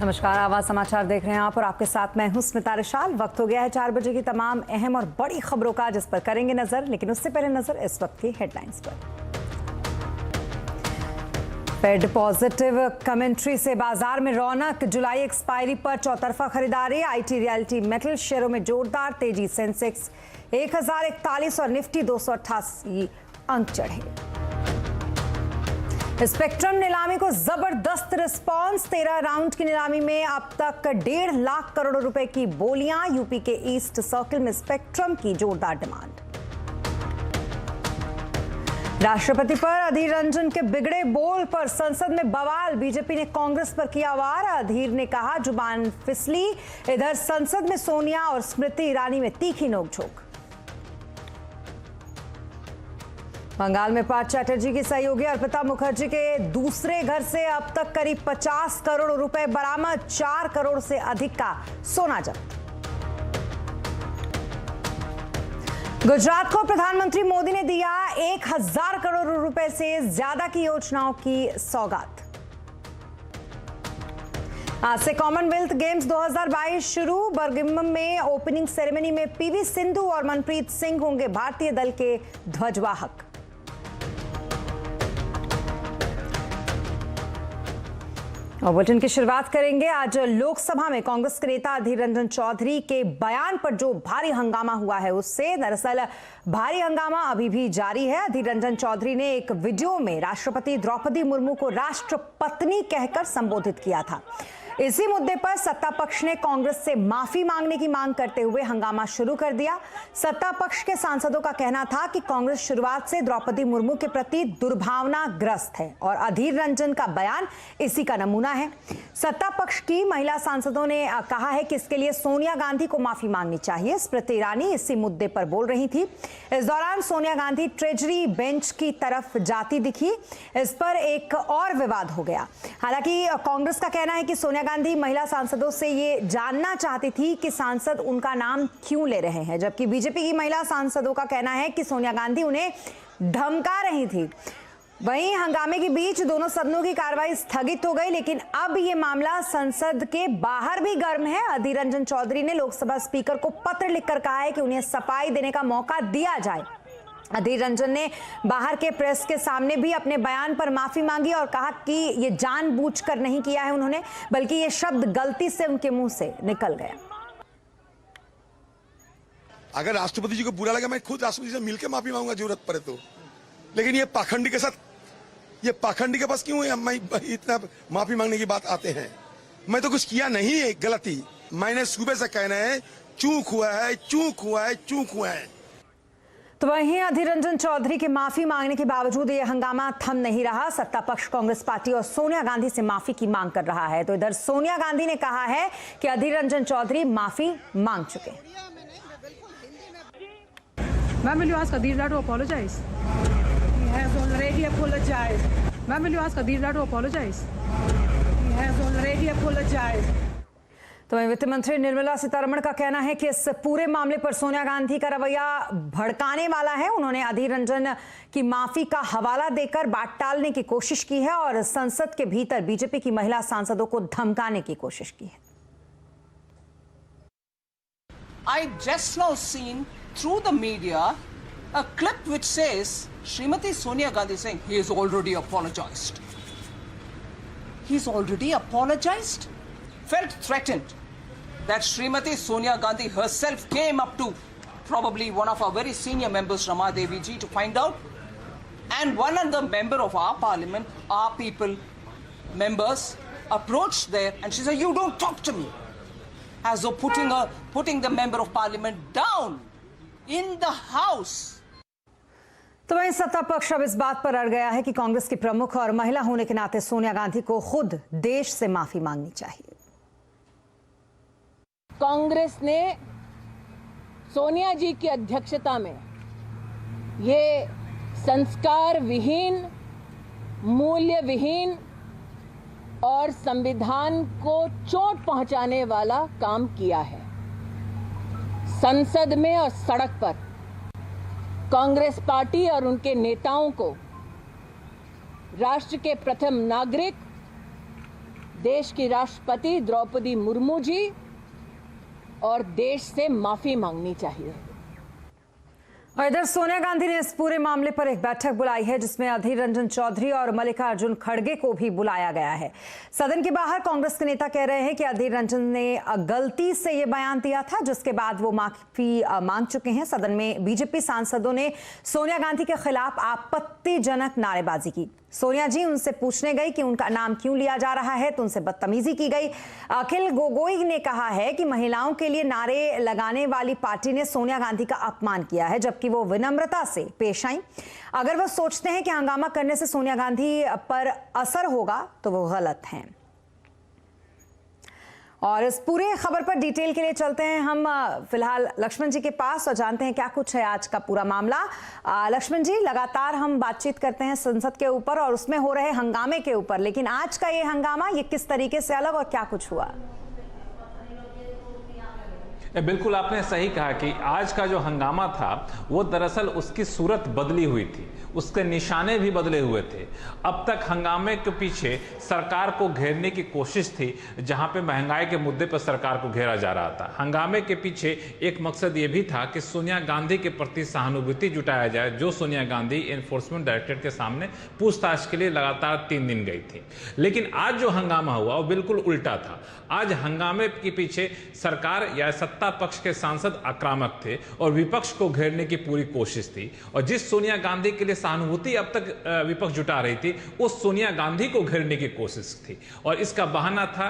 नमस्कार, आवाज समाचार देख रहे हैं आप और आपके साथ मैं हूं स्मिता रिशाल। वक्त हो गया है 4 बजे की तमाम अहम और बड़ी खबरों का, जिस पर करेंगे नजर। लेकिन उससे पहले नजर इस वक्त की हेडलाइंस पर। फेड पॉजिटिव कमेंट्री से बाजार में रौनक। जुलाई एक्सपायरी पर चौतरफा खरीदारी। आईटी रियल्टी मेटल शेयरों में जोरदार तेजी। सेंसेक्स 1041 और निफ्टी 288 अंक चढ़े। स्पेक्ट्रम नीलामी को जबरदस्त रिस्पांस। 13 राउंड की नीलामी में अब तक 1.5 लाख करोड़ रुपए की बोलियां। यूपी के ईस्ट सर्किल में स्पेक्ट्रम की जोरदार डिमांड। राष्ट्रपति पर अधीर रंजन के बिगड़े बोल पर संसद में बवाल। बीजेपी ने कांग्रेस पर किया वार। अधीर ने कहा जुबान फिसली। इधर संसद में सोनिया और स्मृति ईरानी में तीखी नोकझोंक। बंगाल में पार्थ चैटर्जी की सहयोगी अर्पिता मुखर्जी के दूसरे घर से अब तक करीब 50 करोड़ रुपए बरामद। 4 करोड़ से अधिक का सोना जब्त। गुजरात को प्रधानमंत्री मोदी ने दिया 1000 करोड़ रुपए से ज्यादा की योजनाओं की सौगात। आज से कॉमनवेल्थ गेम्स 2022 शुरू। बर्मिंघम में ओपनिंग सेरेमनी में पीवी सिंधु और मनप्रीत सिंह होंगे भारतीय दल के ध्वजवाहक। और बुलेटिन की शुरुआत करेंगे। आज लोकसभा में कांग्रेस के नेता अधीर रंजन चौधरी के बयान पर जो भारी हंगामा हुआ है उससे। दरअसल भारी हंगामा अभी भी जारी है। अधीर रंजन चौधरी ने एक वीडियो में राष्ट्रपति द्रौपदी मुर्मू को राष्ट्रपत्नी कहकर संबोधित किया था। इसी मुद्दे पर सत्ता पक्ष ने कांग्रेस से माफी मांगने की मांग करते हुए हंगामा शुरू कर दिया। सत्ता पक्ष के सांसदों का कहना था कि कांग्रेस शुरुआत से द्रौपदी मुर्मू के प्रति दुर्भावनाग्रस्त है और अधीर रंजन का बयान इसी का नमूना है। सत्ता पक्ष की महिला सांसदों ने कहा है कि इसके लिए सोनिया गांधी को माफी मांगनी चाहिए। स्मृति ईरानी इसी मुद्दे पर बोल रही थी। इस दौरान सोनिया गांधी ट्रेजरी बेंच की तरफ जाती दिखी। इस पर एक और विवाद हो गया। हालांकि कांग्रेस का कहना है कि सोनिया गांधी महिला सांसदों से ये जानना चाहती थी कि सांसद उनका नाम क्यों ले रहे हैं, जबकि बीजेपी की महिला सांसदों का कहना है कि सोनिया गांधी उन्हें धमका रही थी। वहीं हंगामे के बीच दोनों सदनों की कार्रवाई स्थगित हो गई, लेकिन अब ये मामला संसद के बाहर भी गर्म है। अधीर रंजन चौधरी ने लोकसभा स्पीकर को पत्र लिखकर कहा है कि उन्हें सफाई देने का मौका दिया जाए। अधीर रंजन ने बाहर के प्रेस के सामने भी अपने बयान पर माफी मांगी और कहा कि ये जानबूझकर नहीं किया है उन्होंने, बल्कि ये शब्द गलती से उनके मुंह से निकल गया। अगर राष्ट्रपति जी को बुरा लगा मैं खुद राष्ट्रपति से मिलकर माफी मांगूंगा जरूरत पड़े तो। लेकिन ये पाखंडी के साथ, ये पाखंडी के पास क्यों है इतना माफी मांगने की बात आते हैं। मैं तो कुछ किया नहीं है गलती। मैंने सुबह से कहना है चूक हुआ है, चूक हुआ है, चूक हुआ है। तो वहीं अधीर रंजन चौधरी के माफी मांगने के बावजूद ये हंगामा थम नहीं रहा। सत्ता पक्ष कांग्रेस पार्टी और सोनिया गांधी से माफी की मांग कर रहा है। तो इधर सोनिया गांधी ने कहा है कि अधीर रंजन चौधरी माफी मांग चुके हैं। Ma'am, will you ask Adhir to apologize? He has already apologized. Ma'am, will you ask Adhir to apologize? He has already apologized. तो वित्त मंत्री निर्मला सीतारमण का कहना है कि इस पूरे मामले पर सोनिया गांधी का रवैया भड़काने वाला है। उन्होंने अधीर रंजन की माफी का हवाला देकर बात टालने की कोशिश की है और संसद के भीतर बीजेपी की महिला सांसदों को धमकाने की कोशिश की है। I just now seen through the media a clip which says Srimati Sonia Gandhi saying he has already apologized. He's already apologized? Felt threatened that Srimati Sonia Gandhi herself came up to probably one of our very senior members, Rama Devi ji, to find out. And one other member of our parliament, our people, members, approached there and she said, you don't talk to me. As though putting the member of parliament down in the house. तो वहीं सत्ता पक्ष अब इस बात पर अड़ गया है कि कांग्रेस की प्रमुख और महिला होने के नाते सोनिया गांधी को खुद देश से माफी मांगनी चाहिए। कांग्रेस ने सोनिया जी की अध्यक्षता में ये संस्कार विहीन, मूल्य विहीन और संविधान को चोट पहुंचाने वाला काम किया है। संसद में और सड़क पर कांग्रेस पार्टी और उनके नेताओं को राष्ट्र के प्रथम नागरिक, देश की राष्ट्रपति द्रौपदी मुर्मू जी और देश से माफी मांगनी चाहिए। और इधर सोनिया गांधी ने इस पूरे मामले पर एक बैठक बुलाई है जिसमें अधीर रंजन चौधरी और मल्लिकार्जुन खड़गे को भी बुलाया गया है। सदन के बाहर कांग्रेस के नेता कह रहे हैं कि अधीर रंजन ने गलती से ये बयान दिया था, जिसके बाद वो माफी मांग चुके हैं। सदन में बीजेपी सांसदों ने सोनिया गांधी के खिलाफ आपत्तिजनक नारेबाजी की। सोनिया जी उनसे पूछने गई कि उनका नाम क्यों लिया जा रहा है तो उनसे बदतमीजी की गई। अखिल गोगोई ने कहा है कि महिलाओं के लिए नारे लगाने वाली पार्टी ने सोनिया गांधी का अपमान किया है, जबकि वो विनम्रता से पेश आई। अगर वो सोचते हैं कि हंगामा करने से सोनिया गांधी पर असर होगा तो वो गलत हैं। और इस पूरे खबर पर डिटेल के लिए चलते हैं हम फिलहाल लक्ष्मण जी के पास और जानते हैं क्या कुछ है आज का पूरा मामला। लक्ष्मण जी, लगातार हम बातचीत करते हैं संसद के ऊपर और उसमें हो रहे हंगामे के ऊपर, लेकिन आज का ये हंगामा ये किस तरीके से अलग और क्या कुछ हुआ? बिल्कुल आपने सही कहा कि आज का जो हंगामा था वो दरअसल उसकी सूरत बदली हुई थी, उसके निशाने भी बदले हुए थे। अब तक हंगामे के पीछे सरकार को घेरने की कोशिश थी, जहां पे महंगाई के मुद्दे पर सरकार को घेरा जा रहा था। हंगामे के पीछे एक मकसद ये भी था कि सोनिया गांधी के प्रति सहानुभूति जुटाया जाए, जो सोनिया गांधी एनफोर्समेंट डायरेक्टरेट के सामने पूछताछ के लिए लगातार 3 दिन गई थी। लेकिन आज जो हंगामा हुआ वो बिल्कुल उल्टा था। आज हंगामे के पीछे सरकार या सत्ता पक्ष के सांसद आक्रामक थे और विपक्ष को घेरने की पूरी कोशिश थी। और जिस सोनिया गांधी के लिए सहानुभूति अब तक विपक्ष जुटा रही थी, उस सोनिया गांधी को घेरने की कोशिश थी। और इसका बहाना था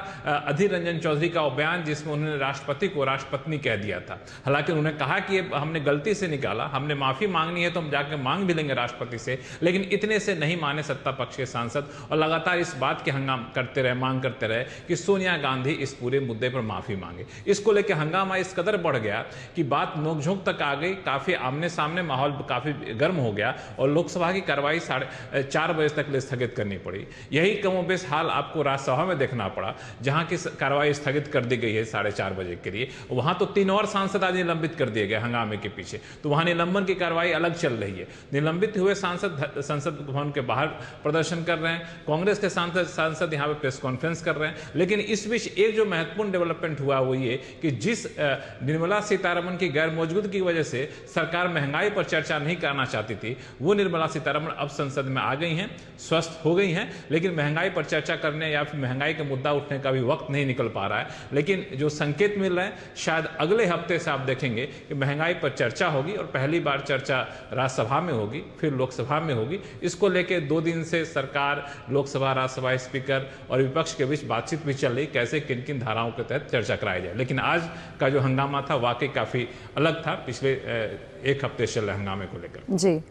अधीर रंजन चौधरी का वो बयान जिसमें उन्होंने राष्ट्रपति को राष्ट्रपत्नी कह दिया था। हालांकि उन्होंने कहा कि हमने गलती से निकाला, हमने माफी मांगनी है तो हम जाकर मांग भी लेंगे राष्ट्रपति से, लेकिन इतने से नहीं माने सत्ता पक्ष के सांसद और लगातार इस बात के हंगामा करते रहे, मांग करते रहे कि सोनिया गांधी इस पूरे मुद्दे पर माफी मांगे। इसको लेकर हंगामा इस कदर बढ़ गया कि बात नोकझोंक तक आ गई, काफी आमने सामने माहौल काफी गर्म हो गया और लोकसभा की कार्रवाई 4:30 बजे तक ले स्थगित करनी पड़ी। यही कमोबेश हाल आपको राज्यसभा में देखना पड़ा, जहां की कार्रवाई स्थगित कर दी गई है 4:30 बजे के लिए। वहां तो 3 और सांसद आज निलंबित कर दिए गए हंगामे के पीछे, तो वहां निलंबन की कार्रवाई अलग चल रही है। निलंबित हुए सांसद संसद भवन के बाहर प्रदर्शन कर रहे हैं, कांग्रेस के सांसद यहां पर प्रेस कॉन्फ्रेंस कर रहे हैं। लेकिन इस बीच एक जो महत्वपूर्ण डेवलपमेंट हुआ वो ये कि जिस निर्मला सीतारमण की गैर मौजूदगी की वजह से सरकार महंगाई पर चर्चा नहीं करना चाहती थी, वो निर्मला सीतारमण अब संसद में आ गई हैं, स्वस्थ हो गई हैं, लेकिन महंगाई पर चर्चा करने या फिर महंगाई का मुद्दा उठने का भी वक्त नहीं निकल पा रहा है। लेकिन जो संकेत मिल रहे हैं, शायद अगले हफ्ते से आप देखेंगे कि महंगाई पर चर्चा होगी और पहली बार चर्चा राज्यसभा में होगी, फिर लोकसभा में होगी। इसको लेकर 2 दिन से सरकार, लोकसभा, राज्यसभा स्पीकर और विपक्ष के बीच बातचीत भी चल रही, कैसे किन किन धाराओं के तहत चर्चा कराई जाए। लेकिन आज का जो हंगामा था वाकई काफी अलग था पिछले 1 हफ्ते से चल रहे हंगामे को लेकर। जी,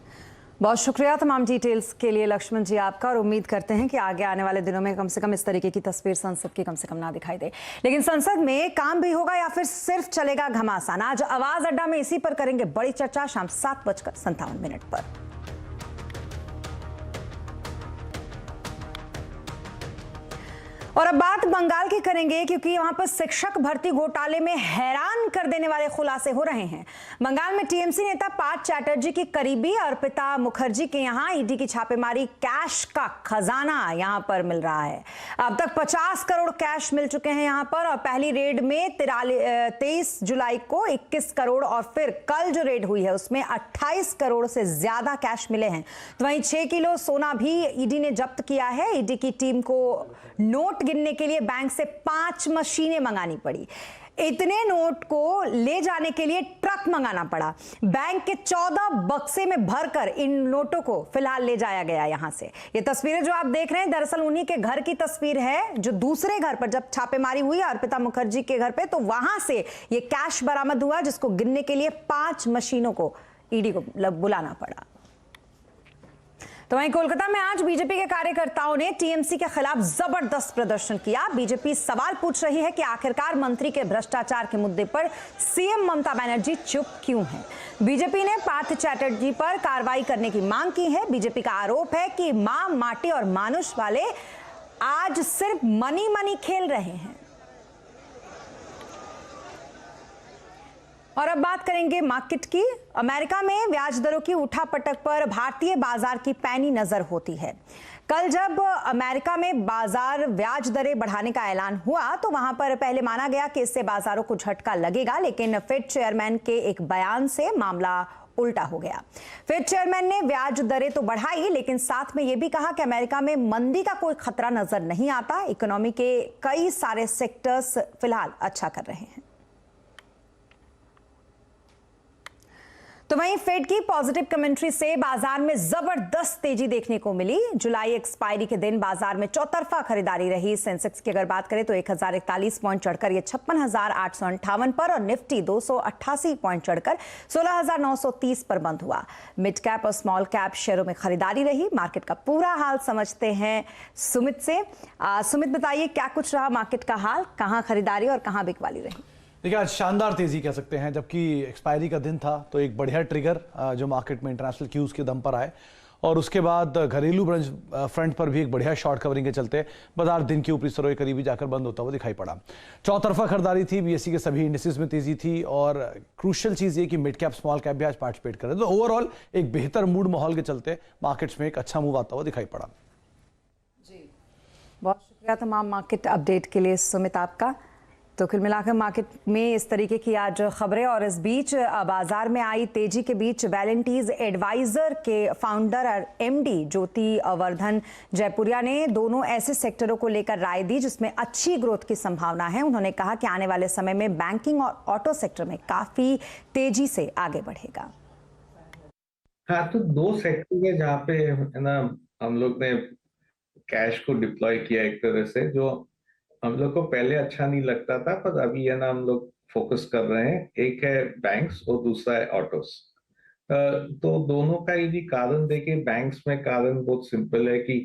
बहुत शुक्रिया तमाम डिटेल्स के लिए लक्ष्मण जी आपका, और उम्मीद करते हैं कि आगे आने वाले दिनों में कम से कम इस तरीके की तस्वीर संसद की कम से कम ना दिखाई दे। लेकिन संसद में काम भी होगा या फिर सिर्फ चलेगा घमासान? आज आवाज अड्डा में इसी पर करेंगे बड़ी चर्चा शाम 7:57 पर। और अब बात बंगाल की करेंगे, क्योंकि वहां पर शिक्षक भर्ती घोटाले में हैरान कर देने वाले खुलासे हो रहे हैं। बंगाल में टीएमसी नेता पार्थ चैटर्जी की करीबी अर्पिता मुखर्जी के यहां ईडी की छापेमारी, कैश का खजाना यहां पर मिल रहा है। अब तक 50 करोड़ कैश मिल चुके हैं यहां पर, और पहली रेड में 23 जुलाई को 21 करोड़ और फिर कल जो रेड हुई है उसमें 28 करोड़ से ज्यादा कैश मिले हैं। तो वहीं 6 किलो सोना भी ईडी ने जब्त किया है। ईडी की टीम को नोट गिनने के लिए बैंक से 5 मशीनें मंगानी पड़ी। इतने नोट को ले जाने के लिए ट्रक मंगाना पड़ा। बैंक के 14 बक्से में भरकर इन नोटों को फिलहाल ले जाया गया यहां से। ये तस्वीरें जो आप देख रहे हैं दरअसल उन्हीं के घर की तस्वीर है, जो दूसरे घर पर जब छापेमारी हुई अर्पिता मुखर्जी के घर पे, तो वहां से ये कैश बरामद हुआ, जिसको गिनने के लिए 5 मशीनों को ईडी को बुलाना पड़ा। तो वहीं कोलकाता में आज बीजेपी के कार्यकर्ताओं ने टीएमसी के खिलाफ जबरदस्त प्रदर्शन किया। बीजेपी सवाल पूछ रही है कि आखिरकार मंत्री के भ्रष्टाचार के मुद्दे पर सीएम ममता बनर्जी चुप क्यों हैं। बीजेपी ने पार्थ चैटर्जी पर कार्रवाई करने की मांग की है। बीजेपी का आरोप है कि मां, माटी और मानुष वाले आज सिर्फ मनी खेल रहे हैं। और अब बात करेंगे मार्केट की। अमेरिका में ब्याज दरों की उठापटक पर भारतीय बाजार की पैनी नजर होती है। कल जब अमेरिका में बाजार ब्याज दरें बढ़ाने का ऐलान हुआ तो वहां पर पहले माना गया कि इससे बाजारों को झटका लगेगा, लेकिन फेड चेयरमैन के एक बयान से मामला उल्टा हो गया। फेड चेयरमैन ने ब्याज दरें तो बढ़ाई, लेकिन साथ में यह भी कहा कि अमेरिका में मंदी का कोई खतरा नजर नहीं आता। इकोनॉमी के कई सारे सेक्टर्स फिलहाल अच्छा कर रहे हैं। तो वहीं फेड की पॉजिटिव कमेंट्री से बाजार में जबरदस्त तेजी देखने को मिली। जुलाई एक्सपायरी के दिन बाजार में चौतरफा खरीदारी रही। सेंसेक्स की अगर बात करें तो 1041 पॉइंट चढ़कर ये 56,858 पर और निफ्टी 288 पॉइंट चढ़कर 16,930 पर बंद हुआ। मिड कैप और स्मॉल कैप शेयरों में खरीदारी रही। मार्केट का पूरा हाल समझते हैं सुमित से। सुमित, बताइए क्या कुछ रहा मार्केट का हाल, कहां खरीदारी और कहां बिकवाली रही? देखिए, आज शानदार तेजी कह सकते हैं। जबकि एक्सपायरी का दिन था तो एक बढ़िया ट्रिगर जो मार्केट में इंटरनेशनल क्यूज के दम पर आए और उसके बाद घरेलू फ्रंट पर भी एक बढ़िया शॉर्ट कवरिंग के चलते बाजार दिन के ऊपरी स्तरों के करीब जाकर बंद होता हुआ दिखाई पड़ा। चौतरफा खरीदारी थी, बीएसई के सभी इंडिसेस में तेजी थी और क्रूशियल चीज ये कि मिड कैप स्मॉल कैप भी आज पार्टिसिपेट कर रहे थे। तो ओवरऑल एक बेहतर मूड माहौल के चलते मार्केट्स में एक अच्छा मूव आता हुआ दिखाई पड़ा। जी, बहुत शुक्रिया तमाम मार्केट अपडेट के लिए सुमित आपका। तो कुल मिलाकर मार्केट में इस तरीके की आज खबरें और इस बीच बाजार में आई तेजी के बीच वैलेंटीज एडवाइजर के फाउंडर और एमडी ज्योति वर्धन जयपुरिया ने दोनों ऐसे सेक्टरों को लेकर राय दी जिसमें अच्छी ग्रोथ की संभावना है। उन्होंने कहा कि आने वाले समय में बैंकिंग और ऑटो सेक्टर में काफी तेजी से आगे बढ़ेगा। हाँ, तो दो सेक्टर है जहाँ पे है ना हम लोग ने कैश को डिप्लॉय किया एक तरह से, जो हम लोग को पहले अच्छा नहीं लगता था पर अभी है ना हम लोग फोकस कर रहे हैं। एक है बैंक्स और दूसरा है ऑटोस। तो दोनों का यदि कारण देखें, बैंक्स में कारण बहुत सिंपल है कि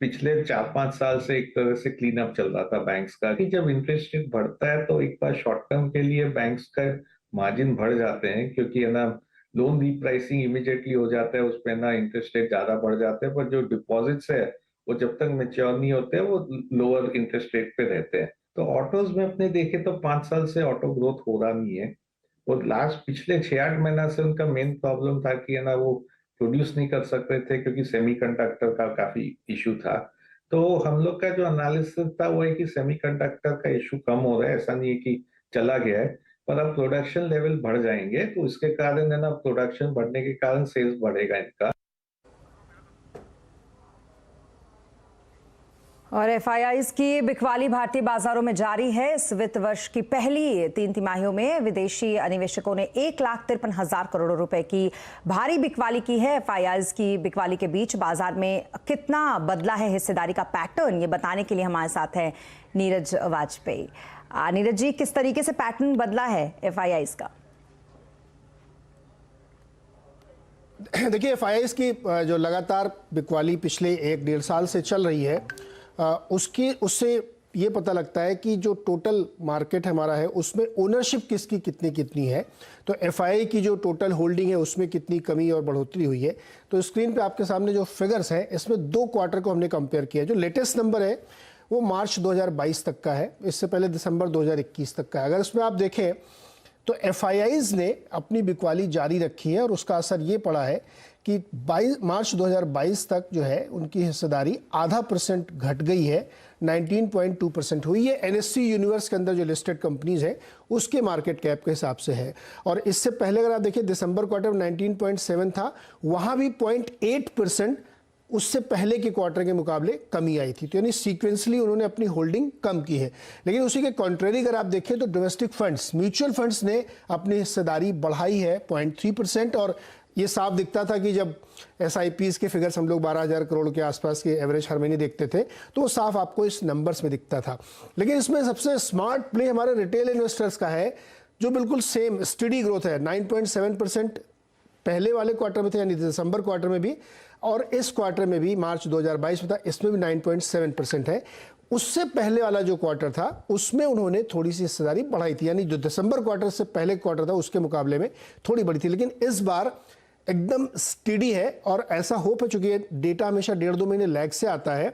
पिछले 4-5 साल से एक तरह से क्लीन अप चल रहा था बैंक्स का कि जब इंटरेस्ट रेट बढ़ता है तो एक बार शॉर्ट टर्म के लिए बैंक्स का मार्जिन बढ़ जाते हैं, क्योंकि है ना लोन रीप्राइसिंग इमीडिएटली हो जाता है, उस पर ना इंटरेस्ट रेट ज्यादा बढ़ जाते हैं, पर जो डिपॉजिट्स है वो जब तक मैच्योर नहीं होते वो लोअर इंटरेस्ट रेट पे रहते हैं। तो ऑटोज में अपने देखे तो 5 साल से ऑटो ग्रोथ हो रहा नहीं है और पिछले 6-8 महीना से उनका मेन प्रॉब्लम था कि है ना वो प्रोड्यूस नहीं कर सकते थे क्योंकि सेमीकंडक्टर का काफी इशू था। तो हम लोग का जो एनालिसिस था वो है कि सेमीकंडक्टर का इशू कम हो रहा है, ऐसा नहीं है कि चला गया है, पर अब प्रोडक्शन लेवल बढ़ जाएंगे तो इसके कारण है ना प्रोडक्शन बढ़ने के कारण सेल्स बढ़ेगा इनका। और एफआईआईज की बिकवाली भारतीय बाजारों में जारी है। इस वित्त वर्ष की पहली 3 तिमाहियों में विदेशी निवेशकों ने 1,53,000 करोड़ रुपए की भारी बिकवाली की है। एफआईआईज की बिकवाली के बीच बाजार में कितना बदला है हिस्सेदारी का पैटर्न, ये बताने के लिए हमारे साथ है नीरज वाजपेयी। नीरज जी, किस तरीके से पैटर्न बदला है एफआईआईज का? देखिए, एफआईआईज की जो लगातार बिकवाली पिछले 1-1.5 साल से चल रही है उससे ये पता लगता है कि जो टोटल मार्केट हमारा है उसमें ओनरशिप किसकी कितनी है। तो एफआईआई की जो टोटल होल्डिंग है उसमें कितनी कमी और बढ़ोतरी हुई है। तो स्क्रीन पे आपके सामने जो फिगर्स हैं इसमें 2 क्वार्टर को हमने कंपेयर किया। जो लेटेस्ट नंबर है वो मार्च 2022 तक का है, इससे पहले दिसंबर 2021 तक का है। अगर इसमें आप देखें तो एफआईआईज ने अपनी बिकवाली जारी रखी है और उसका असर ये पड़ा है कि मार्च 2022 तक जो है उनकी हिस्सेदारी 0.5% घट गई है, 19.2% हुई है। एनएससी यूनिवर्स के अंदर जो लिस्टेड कंपनीज है उसके मार्केट कैप के हिसाब से है। और इससे पहले अगर आप देखिए दिसंबर क्वार्टर में 19.7 था, वहां भी 0.8% उससे पहले के क्वार्टर के मुकाबले कमी आई थी। तो यानी सीक्वेंसली उन्होंने अपनी होल्डिंग कम की है। लेकिन उसी के कॉन्ट्रेरी अगर आप देखें तो डोमेस्टिक फंड्स, म्यूचुअल फंड्स ने अपनी हिस्सेदारी बढ़ाई है 0.3%। और ये साफ दिखता था कि जब एसआईपीज के फिगर्स हम लोग 12,000 करोड़ के आसपास के एवरेज हर महीने देखते थे तो वो साफ आपको इस नंबर्स में दिखता था। लेकिन इसमें सबसे स्मार्ट प्ले हमारे रिटेल इन्वेस्टर्स का है जो बिल्कुल सेम स्टडी ग्रोथ है। 9.7% पहले वाले क्वार्टर में थे, यानी दिसंबर क्वार्टर में भी, और इस क्वार्टर में भी मार्च 2022 में था, इसमें भी 9.7% है। उससे पहले वाला जो क्वार्टर था उसमें उन्होंने थोड़ी सी हिस्सेदारी बढ़ाई थी, यानी जो दिसंबर क्वार्टर से पहले क्वार्टर था उसके मुकाबले में थोड़ी बढ़ी थी। लेकिन इस बार एकदम स्टेडी है और ऐसा होप है, चूंकि डेटा हमेशा 1.5-2 महीने लैग से आता है।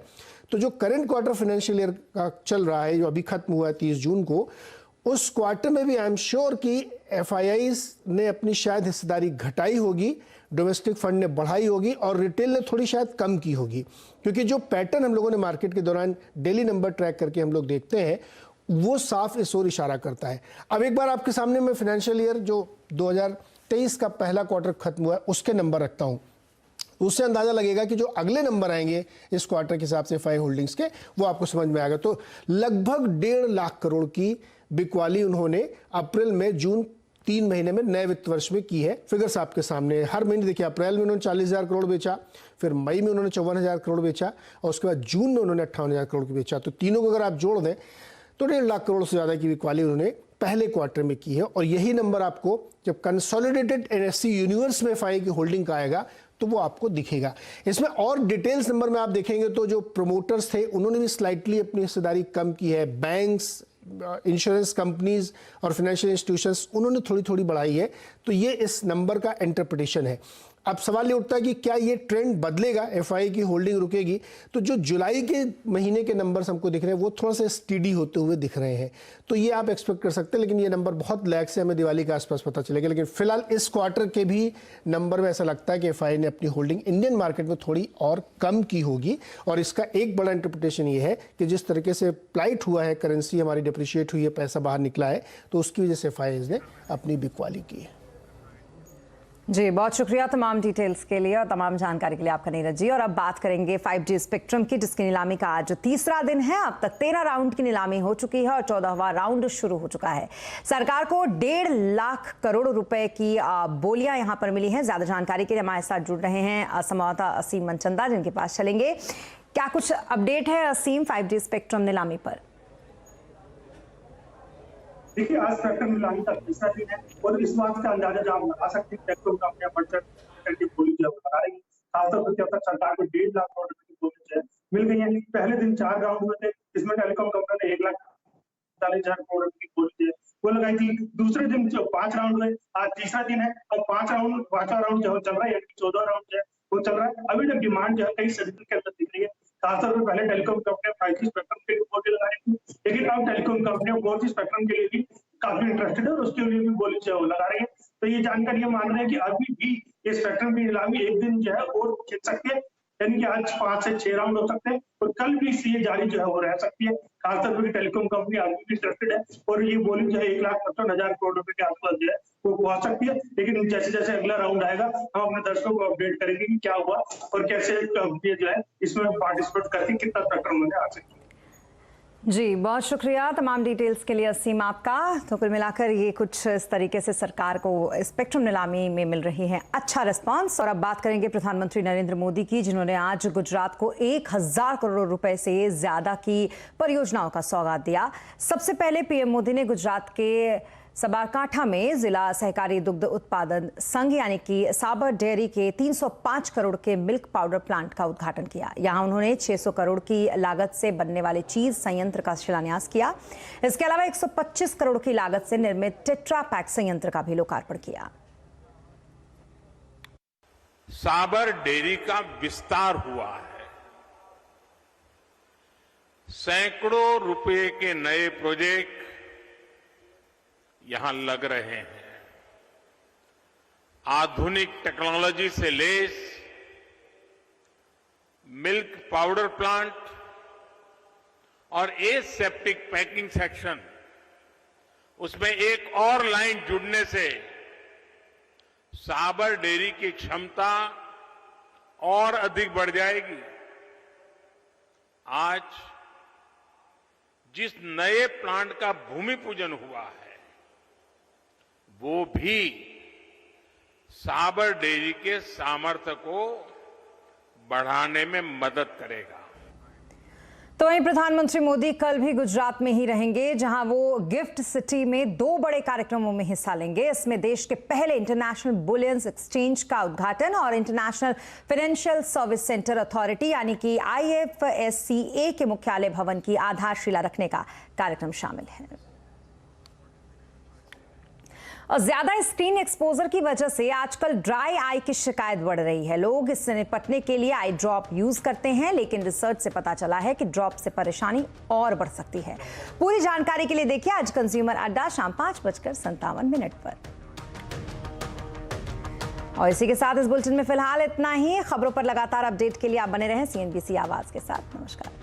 तो जो करंट क्वार्टर फाइनेंशियल ईयर का चल रहा है, जो अभी खत्म हुआ है 30 जून को, उस क्वार्टर में भी आई एम श्योर कि एफआईआईज ने अपनी शायद हिस्सेदारी घटाई होगी डोमेस्टिक फंड ने बढ़ाई होगी और रिटेल ने थोड़ी शायद कम की होगी, क्योंकि जो पैटर्न हम लोगों ने मार्केट के दौरान डेली नंबर ट्रैक करके हम लोग देखते हैं वो साफ इस ओर इशारा करता है। अब एक बार आपके सामने मैं फाइनेंशियल ईयर जो 2023 का पहला क्वार्टर खत्म हुआ है उसके नंबर रखता हूं, उससे अंदाजा लगेगा कि जो अगले नंबर आएंगे इस क्वार्टर के हिसाब से एफआई होल्डिंग्स के वो आपको समझ में आएगा। तो लगभग 1.5 लाख करोड़ की बिकवाली उन्होंने अप्रैल में जून 3 महीने में नए वित्त वर्ष में की है। फिगर्स आपके सामने हर महीने देखिए, अप्रैल में उन्होंने 40,000 करोड़ बेचा, फिर मई में उन्होंने 54,000 करोड़ बेचा और उसके बाद जून में उन्होंने 58,000 करोड़ की बेचा। तो तीनों को अगर आप जोड़ दें तो 1.5 लाख करोड़ से ज़्यादा की बिकवाली उन्होंने पहले क्वार्टर में की है। और यही नंबर आपको जब कंसोलिडेटेड एनएससी यूनिवर्स में एफआई की होल्डिंग का आएगा तो वो आपको दिखेगा। इसमें और डिटेल्स नंबर में आप देखेंगे तो जो प्रोमोटर्स थे उन्होंने भी स्लाइटली अपनी हिस्सेदारी कम की है। बैंक्स, इंश्योरेंस कंपनीज और फाइनेंशियल इंस्टीट्यूशंस उन्होंने थोड़ी थोड़ी बढ़ाई है। तो ये इस नंबर का इंटरप्रिटेशन है। अब सवाल ये उठता है कि क्या ये ट्रेंड बदलेगा, एफआई की होल्डिंग रुकेगी? तो जो जुलाई के महीने के नंबर्स हमको दिख रहे हैं वो थोड़ा सा स्टीडी होते हुए दिख रहे हैं, तो ये आप एक्सपेक्ट कर सकते हैं। लेकिन ये नंबर बहुत लैग से हमें दिवाली के आसपास पता चलेगा। लेकिन फिलहाल इस क्वार्टर के भी नंबर में ऐसा लगता है कि एफआई ने अपनी होल्डिंग इंडियन मार्केट में थोड़ी और कम की होगी। और इसका एक बड़ा इंटरप्रिटेशन ये है कि जिस तरीके से प्लाइट हुआ है, करेंसी हमारी डिप्रिशिएट हुई है, पैसा बाहर निकला है, तो उसकी वजह से एफआई ने अपनी बिकवाली की है। जी, बहुत शुक्रिया तमाम डिटेल्स के लिए और तमाम जानकारी के लिए आपका नीरज जी। और अब बात करेंगे 5G स्पेक्ट्रम की, जिसकी नीलामी का आज तीसरा दिन है। अब तक 13 राउंड की नीलामी हो चुकी है और 14वां राउंड शुरू हो चुका है। सरकार को 1.5 लाख करोड़ रुपए की बोलियां यहां पर मिली हैं। ज्यादा जानकारी के लिए हमारे साथ जुड़ रहे हैं संवाददाता असीम मनचंदा, जिनके पास चलेंगे। क्या कुछ अपडेट है असीम 5G स्पेक्ट्रम नीलामी पर? देखिए, आज स्पेक्ट्रम नीलामी का तीसरा दिन है और इस बात का अंदाजा जो आप लगा सकते हैं टेलीकॉम कंपनियां बढ़-चढ़ करके बोली जो बता रही है। खासतौर पर अब तक सरकार को 1.5 लाख करोड़ रुपए की बोली मिल गई है। पहले दिन 4 राउंड हुए थे, इसमें टेलीकॉम कंपनी ने 1,40,000 करोड़ रुपए की बोली वो लगाई थी। दूसरे दिन जो 5 राउंड हुए, आज तीसरा दिन है और 5वां राउंड जो चल रहा है, यानी 14वां राउंड जो है वो चल रहा है। अभी तक डिमांड जो है कई सेक्टर के अंदर दिख रही है। खासतौर पर पहले टेलीकॉम कंपनियां 5G स्पेक्ट्रम के लिए बोली लगा रही थी, लेकिन अब टेलीकॉम कंपनियां 4G स्पेक्ट्रम के लिए भी काफी इंटरेस्टेड है और उसके लिए भी बोली जो लगा रही है। तो ये जानकर ये मान रहे हैं कि अभी भी ये स्पेक्ट्रम की नीलामी एक दिन जो है और खिंच सकती है, यानी कि आज 5 से 6 राउंड हो सकते हैं और कल भी ये जारी जो है वो रह सकती है। खासतौर पर टेलीकॉम कंपनी अभी भी इंटरेस्टेड है और ये बोली जो है 1,55,000 करोड़ रुपए के आसपास जो है वो पहुंच सकती है। लेकिन जैसे जैसे अगला राउंड आएगा हम अपने दर्शकों को अपडेट करेंगे कि क्या हुआ और कैसे कंपनी जो है इसमें पार्टिसिपेट करके कितना स्पेक्ट्रम में आ सकती है। जी, बहुत शुक्रिया तमाम डिटेल्स के लिए असीम आपका। तो कुल मिलाकर ये कुछ इस तरीके से सरकार को स्पेक्ट्रम नीलामी में मिल रही है अच्छा रिस्पांस। और अब बात करेंगे प्रधानमंत्री नरेंद्र मोदी की, जिन्होंने आज गुजरात को 1,000 करोड़ रुपए से ज्यादा की परियोजनाओं का सौगात दिया। सबसे पहले पीएम मोदी ने गुजरात के साबरकांठा में जिला सहकारी दुग्ध उत्पादन संघ यानी कि साबर डेयरी के 305 करोड़ के मिल्क पाउडर प्लांट का उद्घाटन किया। यहां उन्होंने 600 करोड़ की लागत से बनने वाले चीज संयंत्र का शिलान्यास किया। इसके अलावा 125 करोड़ की लागत से निर्मित टेट्रा पैक संयंत्र का भी लोकार्पण किया। साबर डेयरी का विस्तार हुआ है, सैकड़ों रुपए के नए प्रोजेक्ट यहां लग रहे हैं। आधुनिक टेक्नोलॉजी से लैस मिल्क पाउडर प्लांट और एसेप्टिक पैकिंग सेक्शन, उसमें एक और लाइन जुड़ने से साबर डेयरी की क्षमता और अधिक बढ़ जाएगी। आज जिस नए प्लांट का भूमि पूजन हुआ है वो भी साबर डेयरी के सामर्थ्य को बढ़ाने में मदद करेगा। तो वहीं प्रधानमंत्री मोदी कल भी गुजरात में ही रहेंगे, जहां वो गिफ्ट सिटी में 2 बड़े कार्यक्रमों में हिस्सा लेंगे। इसमें देश के पहले इंटरनेशनल बुलियन एक्सचेंज का उद्घाटन और international financial service centre authority यानी कि IFSCA के मुख्यालय भवन की आधारशिला रखने का कार्यक्रम शामिल है। और ज्यादा स्क्रीन एक्सपोजर की वजह से आजकल ड्राई आई की शिकायत बढ़ रही है। लोग इससे निपटने के लिए आई ड्रॉप यूज करते हैं, लेकिन रिसर्च से पता चला है कि ड्रॉप से परेशानी और बढ़ सकती है। पूरी जानकारी के लिए देखिए आज कंज्यूमर अड्डा शाम 5:57 पर। और इसी के साथ इस बुलेटिन में फिलहाल इतना ही। खबरों पर लगातार अपडेट के लिए आप बने रहें CNBC आवाज के साथ। नमस्कार।